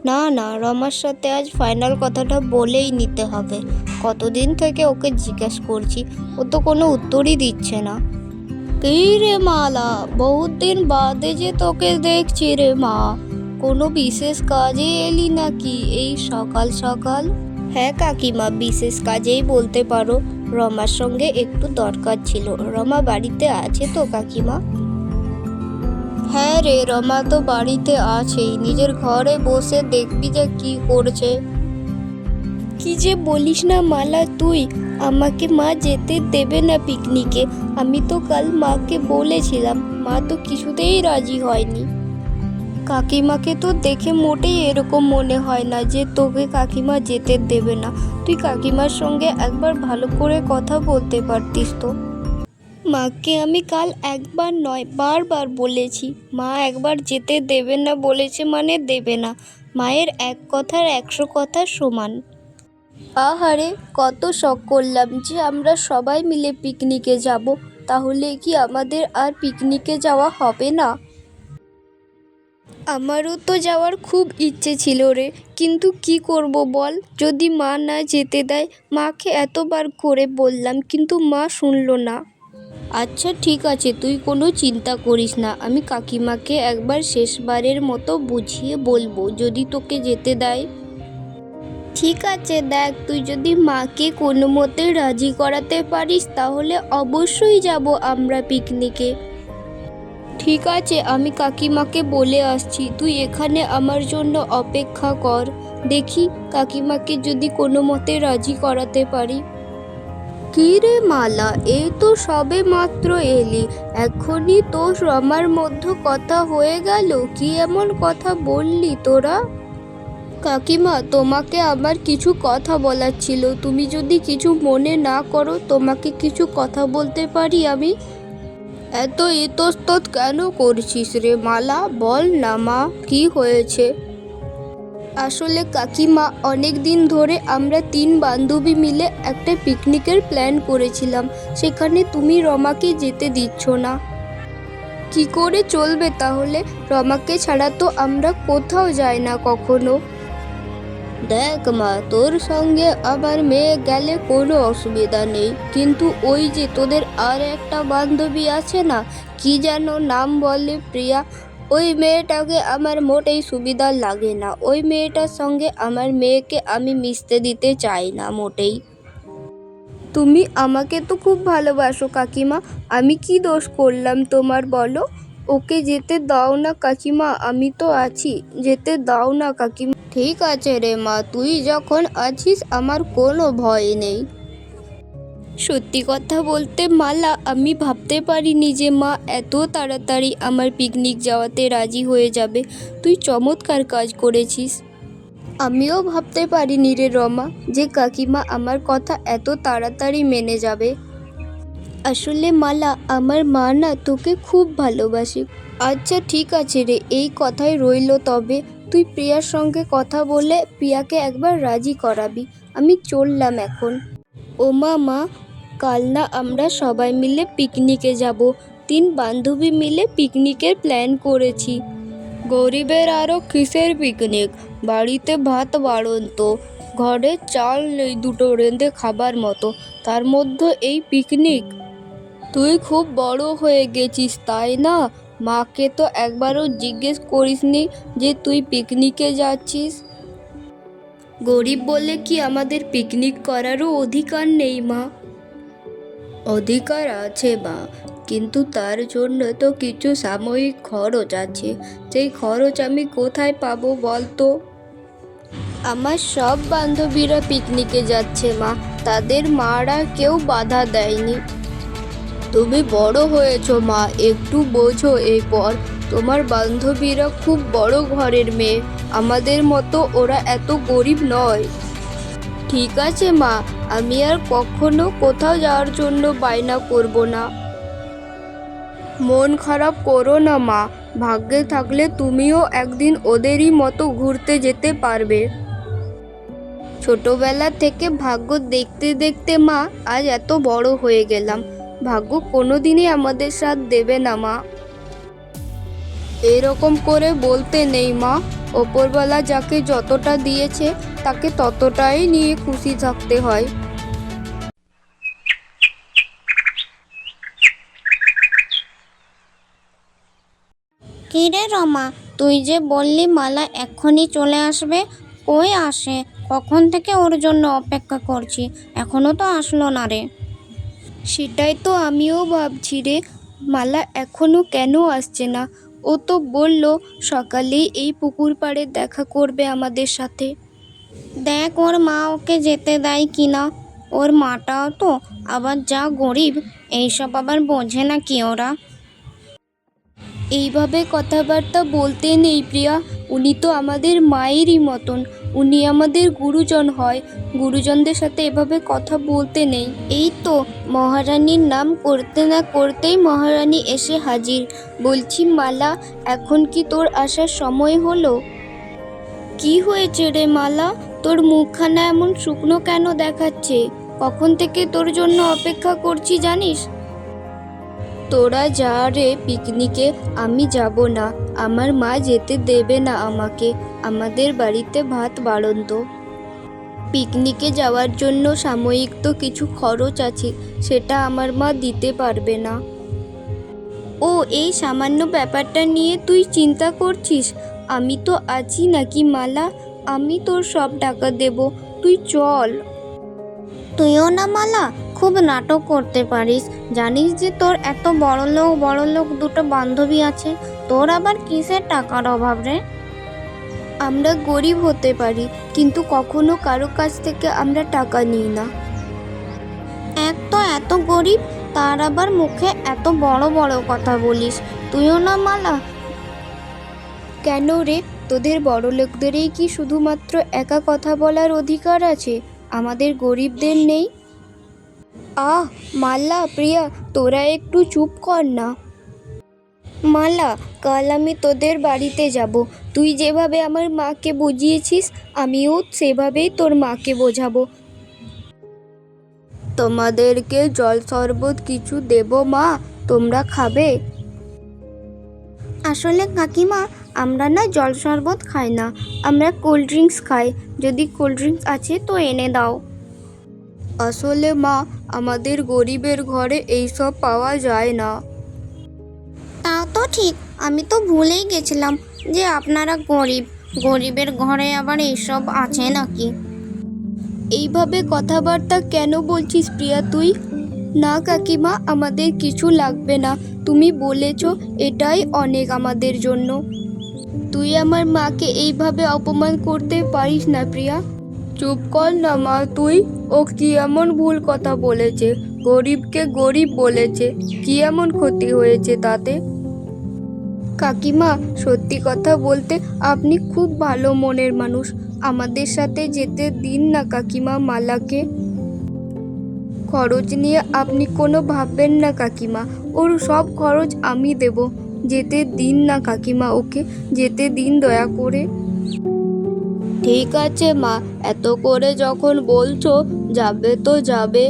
না না, রমার সাথে আজ ফাইনাল কথাটা বলেই নিতে হবে। কতদিন থেকে ওকে জিজ্ঞেস করছি, ও তো কোনো উত্তরই দিচ্ছে না। কী রে মালা, বহুত দিন বাদে যে তোকে দেখছি রে মা। কোনো বিশেষ কাজে এলি নাকি এই সকাল সকাল? হ্যাঁ কাকিমা, বিশেষ কাজেই বলতে পারো। রমার সঙ্গে একটু দরকার ছিল। রমা বাড়িতে আছে তো কাকিমা? হ্যাঁ রে, রমা তো বাড়িতে আছেই, নিজের ঘরে বসে দেখবি যে কি করছে। কি যে বলিস না মালা তুই, আমাকে মা যেতে দেবে না পিকনিকে। আমি তো কাল মাকে বলেছিলাম, মা তো কিছুতেই রাজি হয়নি। কাকিমাকে তো দেখে মোটেই এরকম মনে হয় না যে তোকে কাকিমা যেতে দেবে না। তুই কাকিমার সঙ্গে একবার ভালো করে কথা বলতে পারতিস তো। মাকে আমি কাল একবার নয় বারবার বলেছি, মা একবার যেতে দেবে না বলেছে মানে দেবে না। মায়ের এক কথার 100 কথার সমান। আহারে, কত শখ করলাম যে আমরা সবাই মিলে পিকনিকে যাব, তাহলে কি আমাদের আর পিকনিকে যাওয়া হবে না? আমারও তো যাওয়ার খুব ইচ্ছে ছিল রে, কিন্তু কি করব বল, যদি মা না যেতে দেয়। মাকে এতবার করে বললাম কিন্তু মা শুনলো না। আচ্ছা ঠিক আছে, তুই কোনো চিন্তা করিস না, আমি কাকিমাকে একবার শেষবারের মতো বুঝিয়ে বলবো যদি তোকে যেতে দেয়। ঠিক আছে, দেখ তুই যদি মাকে কোনো মতে রাজি করাতে পারিস তাহলে অবশ্যই যাব আমরা পিকনিকে। ঠিক আছে, আমি কাকিমাকে বলে আসছি, তুই এখানে আমার জন্য অপেক্ষা কর। দেখি কাকিমাকে যদি কোনো মতে রাজি করাতে পারি। কি রে মালা, এই তো সবে মাত্র এলি, এখনই তো রমার মধ্যে কথা হয়ে গেল? কি এমন কথা বললি তোরা? কাকিমা, তোমাকে আমার কিছু কথা বলার ছিল, তুমি যদি কিছু মনে না করো, তোমাকে কিছু কথা বলতে পারি আমি? এত ইতস্তত কেন করছিস রে মালা, বল না মা, কি হয়েছে? আসলে কাকিমা, অনেক দিন ধরে আমরা 3 বান্ধবী মিলে একটা পিকনিকের প্ল্যান করেছিলাম, সেখানে তুমি রমাকে যেতে দিচ্ছ না। কি করে চলবে তাহলে? রমাকে ছাড়া তো আমরা কোথাও যাই না কখনো। দেখ মা, তোর সঙ্গে আমার মেয়ে গেলে কোনো অসুবিধা নেই, কিন্তু ওই যে তোদের আর একটা বান্ধবী আছে না, কি যেন নাম বলে, প্রিয়া, ওই মেয়েটাকে আমার মোটেই সুবিধা লাগে না। ওই মেয়েটার সঙ্গে আমার মেয়েকে আমি মিশতে দিতে চাই না মোটেই। তুমি আমাকে তো খুব ভালোবাসো কাকিমা, আমি কি দোষ করলাম তোমার বলো? ওকে যেতে দাও না কাকিমা, আমি তো আছি, যেতে দাও না কাকিমা। ঠিক আছে রে মা, তুই যখন আছিস আমার কোনো ভয় নেই। সত্যি কথা বলতে মালা, আমি ভাবতে পারিনি যে মা এত তাড়াতাড়ি আমার পিকনিক যাওয়াতে রাজি হয়ে যাবে। তুই চমৎকার কাজ করেছিস। আমিও ভাবতে পারিনি রে রমা, যে কাকিমা আমার কথা এত তাড়াতাড়ি মেনে যাবে। আসলে মালা, আমার মা না তোকে খুব ভালোবাসে। আচ্ছা ঠিক আছে রে, এই কথাই রইল তবে। তুই প্রিয়ার সঙ্গে কথা বলে প্রিয়াকে একবার রাজি করাবি। আমি চললাম এখন। ওমা মা, কাল না আমরা সবাই মিলে পিকনিকে যাব। 3 বান্ধবী মিলে পিকনিকের প্ল্যান করেছি। গরিবের আরও কিসের পিকনিক? বাড়িতে ভাত বাড়ন্ত, ঘরে চাল নেই 2টো রেঁধে খাবার মতো, তার মধ্যে এই পিকনিক? তুই খুব বড় হয়ে গেছিস তাই না? মাকে তো একবারও জিজ্ঞেস করিসনি যে তুই পিকনিকে যাচ্ছিস? গরিব বলে কি আমাদের পিকনিক করারও অধিকার নেই মা? অধিকার আছে মা, কিন্তু তার জন্য তো কিছু সাময়িক খরচ আছে। সেই খরচ আমি কোথায় পাবো বলতো? আমার সব বান্ধবীরা পিকনিকে যাচ্ছে মা, তাদের মারা কেউ বাধা দেয়নি। তুমি বড় হয়েছো মা, একটু বোঝো এরপর। তোমার বান্ধবীরা খুব বড় ঘরের মেয়ে, আমাদের মতো ওরা এত গরিব নয়। ঠিক আছে মা, আমি আর কখনো কোথাও যাওয়ার জন্য বায়না করব না। মন খারাপ করো না মা, ভাগ্যে থাকলে তুমিও একদিন ওদেরই মতো ঘুরতে যেতে পারবে। ছোটবেলা থেকে ভাগ্য দেখতে দেখতে মা আজ এত বড় হয়ে গেলাম, ভাগ্য কোনোদিনই আমাদের সাথ দেবে না মা। এরকম করে বলতে নেই মা, ওপরওয়ালা যাকে যতটা দিয়েছে তাকে ততটাই নিয়ে খুশি থাকতে হয়। কিরে রমা, তুই যে বললি মালা এক্ষুনি চলে আসবে, কই আসে? কখন থেকে ওর জন্য অপেক্ষা করছি, এখনো তো আসলো না রে। সেটাই তো আমিও ভাবছি রে, মালা এখনো কেন আসছে না? ও তো বলল সকালেই এই পুকুর পাড়ে দেখা করবে আমাদের সাথে। দেখ ওর মা ওকে যেতে দেয় কি না। ওর মাটাও তো আবার যা গরিব, এইসব আবার বোঝে না কি ওরা। এইভাবে কথাবার্তা বলতে নেই প্রিয়া, উনি তো আমাদের মায়েরই মতন, উনি আমাদের গুরুজন হয়, গুরুজনদের সাথে এভাবে কথা বলতে নেই। এই তো মহারানীর নাম করতে না করতেই মহারানী এসে হাজির। বলছি মালা, এখন কি তোর আসার সময় হলো? কি হয়েছে রে মালা, তোর মুখখানা এমন শুকনো কেন দেখাচ্ছে? কখন থেকে তোর জন্য অপেক্ষা করছি জানিস? তোরা যা রে পিকনিকে, আমি যাব না, আমার মা যেতে দেবে না আমাকে, আমাদের বাড়িতে ভাত বাড়ন্ত। পিকনিকে যাওয়ার জন্য সাময়িক তো কিছু খরচ আছে, সেটা আমার মা দিতে পারবে না। ও, এই সামান্য ব্যাপারটা নিয়ে তুই চিন্তা করছিস? আমি তো আছি নাকি মালা, আমি তোর সব টাকা দেব, তুই চল। তুইও না মালা, খুব নাটক করতে পারিস। জানিস যে তোর এত বড় লোক দুটো বান্ধবী আছে, তোর আবার কিসের টাকার অভাব রে? আমরা গরিব হতে পারি, কিন্তু কখনো কারো কাছ থেকে আমরা টাকা নিই না। এক তো এত গরিব, তার আবার মুখে এত বড় বড় কথা বলিস। তুইও না মালা। কেন রে, তোদের বড় লোকদেরই কি শুধুমাত্র একা কথা বলার অধিকার আছে, আমাদের গরিবদের নেই? আহ মালা, প্রিয়া, তোরা একটু চুপ কর না। মালা, কাল আমি তোদের বাড়িতে যাব, তুই যেভাবে আমার মাকে বুঝিয়েছিস আমিও সেভাবেই তোর মাকে বোঝাবো। তোমাদেরকে জল শরবত কিছু দেব মা, তোমরা খাবে? আসলে কাকিমা, আমরা না জল শরবত খাই না, আমরা কোল্ড ড্রিঙ্কস খাই। যদি কোল্ড ড্রিঙ্কস আছে তো এনে দাও। আসলে মা, আমাদের গরিবের ঘরে এইসব পাওয়া যায় না। তা তো ঠিক, আমি তো ভুলেই গেছিলাম যে আপনারা গরিব। গরিবের ঘরে আবার এইসব আছে নাকি? এইভাবে কথাবার্তা কেন বলছিস প্রিয়া তুই? না কাকিমা, আমাদের কিছু লাগবে না, তুমি বলেছ এটাই অনেক আমাদের জন্য। তুই আমার মাকে এইভাবে অপমান করতে পারিস না প্রিয়া। চুপ কর না মা তুই, ও কি এমন ভুল কথা বলেছে? গরিবকে গরিব বলেছে, কি এমন ক্ষতি হয়েছে তাতে? কাকিমা, সত্যি কথা বলতে আপনি খুব ভালো মনের মানুষ, আমাদের সাথে যেতে দিন না কাকিমা মালাকে। খরচ নিয়ে আপনি কোনো ভাববেন না কাকিমা, ওর সব খরচ আমি দেব, যেতে দিন না কাকিমা, ওকে যেতে দিন দয়া করে। ঠিক আছে মা, এত করে যখন বলছো যাবে তো যাবে।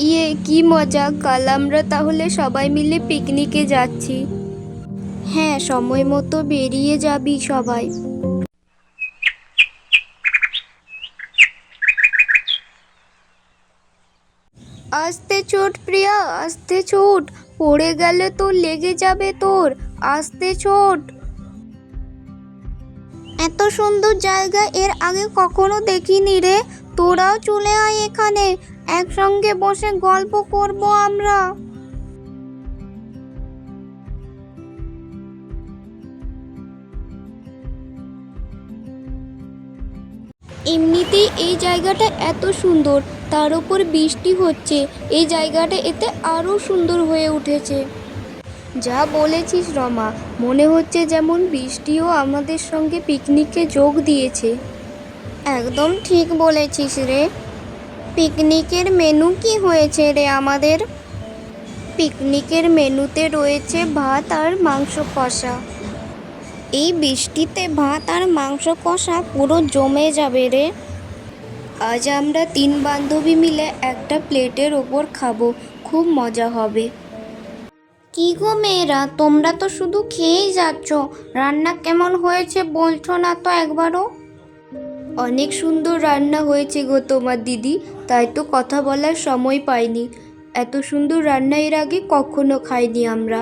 ইয়ে কি মজা, কাল আমরা তাহলে সবাই মিলে পিকনিকে যাচ্ছি। হ্যাঁ, সময় মতো বেরিয়ে যাবি সবাই। আস্তে ছোট প্রিয়া, আস্তে ছোট, পড়ে গেলে তো লেগে যাবে তোর, আস্তে ছোট। এত সুন্দর জায়গা এর আগে কখনো দেখিনি রে। তোরাও চলে আয় এখানে, একসঙ্গে বসে গল্প করব আমরা। এমনিতেই এই জায়গাটা এত সুন্দর, তার উপর বৃষ্টি হচ্ছে, এই জায়গাটা এতে আরও সুন্দর হয়ে উঠেছে। যা বলেছিস রমা, মনে হচ্ছে যেমন বৃষ্টিও আমাদের সঙ্গে পিকনিকে যোগ দিয়েছে। একদম ঠিক বলেছিস রে। পিকনিকের মেনু কি হয়েছে রে আমাদের? পিকনিকের মেনুতে রয়েছে ভাত আর মাংস কষা। এই বৃষ্টিতে ভাত আর মাংস কষা পুরো জমে যাবে রে। আজ আমরা 3 বান্ধবী মিলে একটা প্লেটের ওপর খাবো, খুব মজা হবে। কি গো মেয়েরা, তোমরা তো শুধু খেয়েই যাচ্ছ, রান্না কেমন হয়েছে বলছো না তো একবারও। অনেক সুন্দর রান্না হয়েছে গো তোমার দিদি, তাই তো কথা বলার সময় পাইনি। এত সুন্দর রান্না এর আগে কখনো খাইনি আমরা।